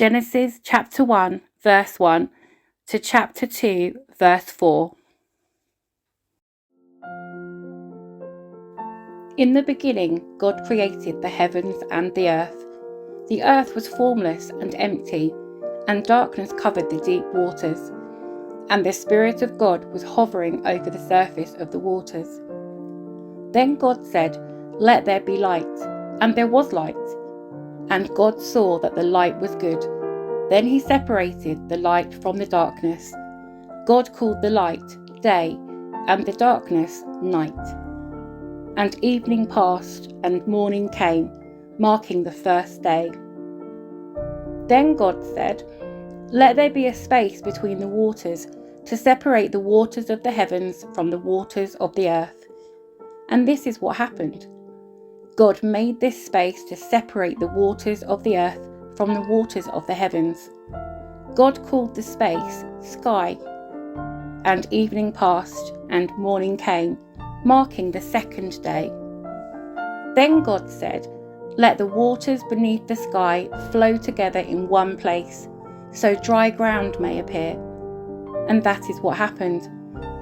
Genesis chapter 1 verse 1 to chapter 2 verse 4. In the beginning, God created the heavens and the earth. The earth was formless and empty, and darkness covered the deep waters. And the Spirit of God was hovering over the surface of the waters. Then God said, "Let there be light," and there was light. And God saw that the light was good. Then he separated the light from the darkness. God called the light day, and the darkness night. And evening passed, and morning came, marking the first day. Then God said, "Let there be a space between the waters, to separate the waters of the heavens from the waters of the earth." And this is what happened. God made this space to separate the waters of the earth from the waters of the heavens. God called the space sky. And evening passed, and morning came, marking the second day. Then God said, "Let the waters beneath the sky flow together in one place, so dry ground may appear." And that is what happened.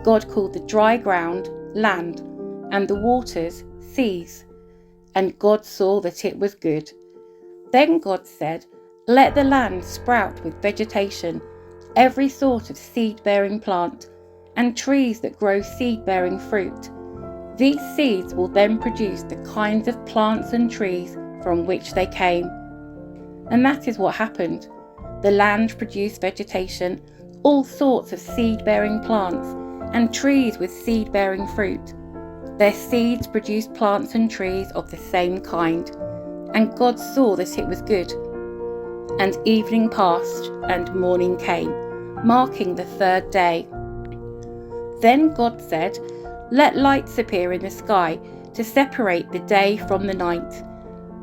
God called the dry ground land, and the waters seas. And God saw that it was good. Then God said, "Let the land sprout with vegetation, every sort of seed-bearing plant, and trees that grow seed-bearing fruit. These seeds will then produce the kinds of plants and trees from which they came." And that is what happened. The land produced vegetation, all sorts of seed-bearing plants, and trees with seed-bearing fruit. Their seeds produced plants and trees of the same kind. And God saw that it was good. And evening passed, and morning came, marking the third day. Then God said, "Let lights appear in the sky to separate the day from the night.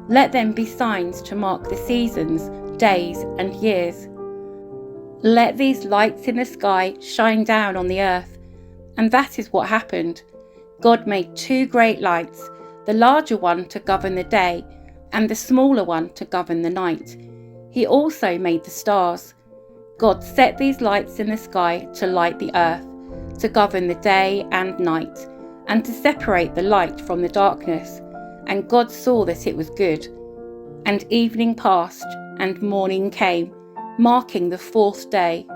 Let them be signs to mark the seasons, days, and years. Let these lights in the sky shine down on the earth." And that is what happened. God made two great lights, the larger one to govern the day, and the smaller one to govern the night. He also made the stars. God set these lights in the sky to light the earth, to govern the day and night, and to separate the light from the darkness. And God saw that it was good. And evening passed, and morning came, marking the fourth day.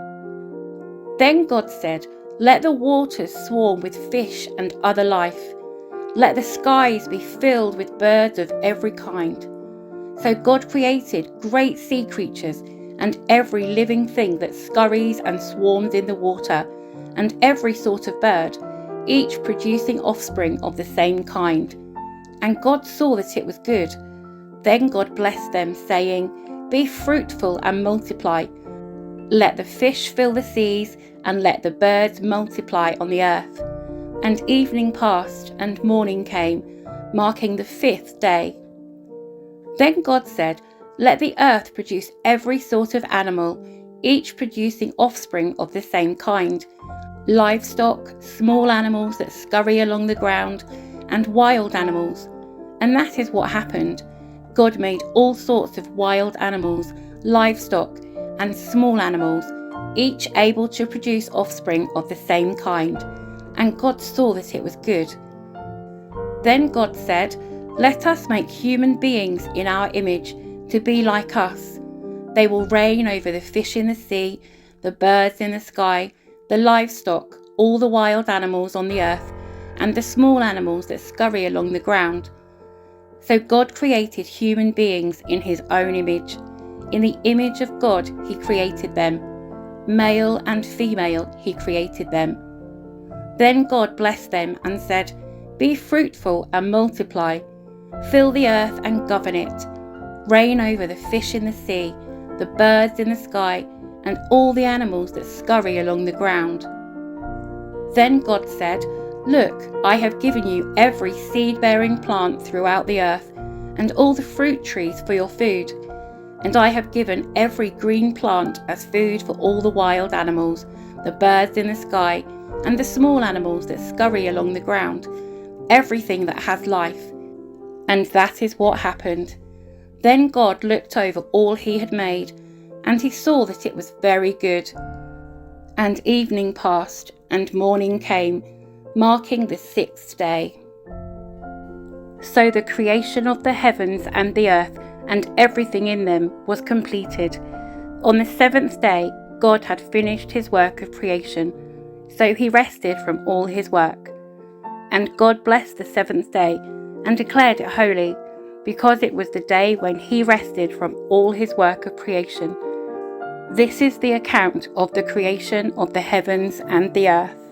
Then God said, "Let the waters swarm with fish and other life. Let the skies be filled with birds of every kind." So God created great sea creatures and every living thing that scurries and swarms in the water, and every sort of bird, each producing offspring of the same kind. And God saw that it was good. Then God blessed them, saying, "Be fruitful and multiply. Let the fish fill the seas, and let the birds multiply on the earth." And evening passed, and morning came, marking the fifth day. Then God said, "Let the earth produce every sort of animal, each producing offspring of the same kind, livestock, small animals that scurry along the ground, and wild animals." And that is what happened. God made all sorts of wild animals, livestock, and small animals, each able to produce offspring of the same kind. And God saw that it was good. Then God said, "Let us make human beings in our image, to be like us. They will reign over the fish in the sea, the birds in the sky, the livestock, all the wild animals on the earth, and the small animals that scurry along the ground." So God created human beings in his own image. In the image of God he created them. Male and female he created them. Then God blessed them and said, "Be fruitful and multiply. Fill the earth and govern it. Reign over the fish in the sea, the birds in the sky, and all the animals that scurry along the ground." Then God said, "Look, I have given you every seed-bearing plant throughout the earth, and all the fruit trees for your food. And I have given every green plant as food for all the wild animals, the birds in the sky, and the small animals that scurry along the ground, everything that has life." And that is what happened. Then God looked over all he had made. And he saw that it was very good. And evening passed, and morning came, marking the 6th day. So the creation of the heavens and the earth and everything in them was completed. On the 7th day, God had finished his work of creation, so he rested from all his work. And God blessed the 7th day and declared it holy, because it was the day when he rested from all his work of creation. This is the account of the creation of the heavens and the earth.